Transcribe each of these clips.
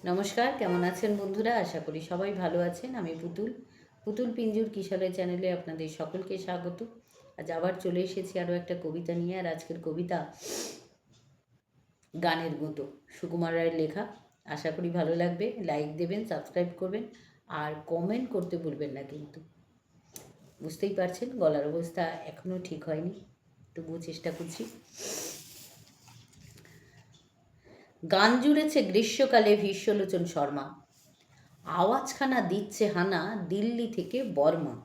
নমস্কার, কেমন আছেন বন্ধুরা? আশা করি সবাই ভালো আছেন। আমি পুতুল পিঞ্জুর কিশোরের চ্যানেলে আপনাদের সকলকে স্বাগত। আজ আবার চলে এসেছি আরও একটা কবিতা নিয়ে। আর আজকের কবিতা গানের গুঁতো, সুকুমার রায়ের লেখা। আশা করি ভালো লাগবে। লাইক দেবেন, সাবস্ক্রাইব করবেন আর কমেন্ট করতে ভুলবেন না কিন্তু। বুঝতেই পারছেন গলার অবস্থা এখনও ঠিক হয়নি, তবুও চেষ্টা করছি। গান জুড়েছে গ্রীষ্মকালে ভীষ্মলোচন শর্মা, আওয়াজখানা দিচ্ছে হানা দিল্লি থেকে বর্মা।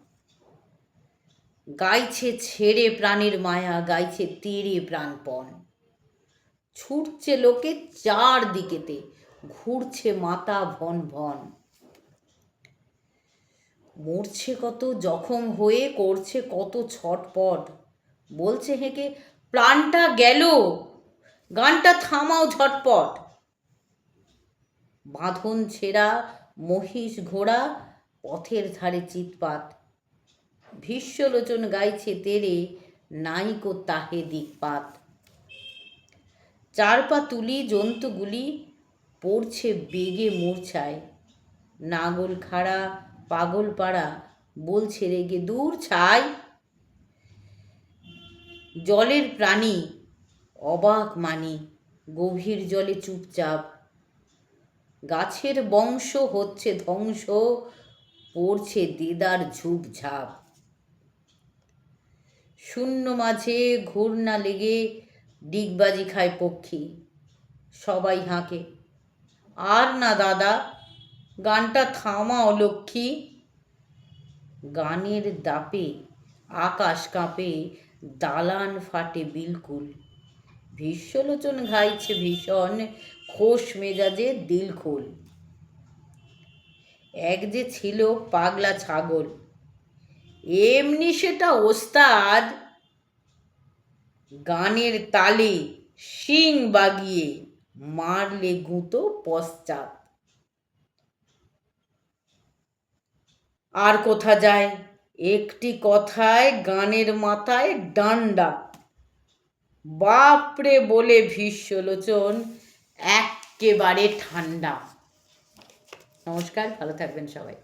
গাইছে ছেড়ে প্রাণের মায়া, গাইছে তেড়ে প্রাণপণ। ছুটছে লোকে চারদিকেতে, ঘুরছে মাথা ভন ভন। মরছে কত জখম হয়ে, করছে কত ছটপট। বলছে হেঁকে প্রাণটা গেল, গানটা থামাও ঝটপট। বাঁধন ছেঁড়া মহিষ ঘোড়া, পথের ধারে চিৎপাত। ভীষ্মলোচন গাইছে তেরে, নাইকো তাহে দিকপাত। চার পা তুলি জন্তুগুলি, পড়ছে বেগে মূর্ছায়। নাগল খাড়া পাগল পাড়া, বলছে রেগে দূর ছাই। জলের প্রাণী অবাক মানি, গভীর জলে চুপচাপ। গাছের বংশ হচ্ছে ধ্বংস, পড়ছে দেদার ঝুপঝাপ। শূন্য মাঝে ঘূর্ণা লেগে, ডিগবাজি খায় পক্ষী। সবাই হাঁকে, আর না দাদা, গানটা থামাও লক্ষ্মী। গানের দাপে আকাশ কাঁপে, দালান ফাটে বিলকুল। ভীষ্মলোচন গাইছে ভীষণ, খোশ মেজাজে দিলখুল। এক যে ছিল পাগলা ছাগল, এমনি সেটা ওস্তাদ। গানের তালে শিং বাগিয়ে, মারলে গুঁতো পশ্চাৎ। আর কোথা যায় একটি কথায়, গানের মাথায় ডান্ডা। বাপরে বলে ভীষ্মলোচন এক্কেবারে ঠান্ডা। নমস্কার, ভালো থাকবেন সবাই।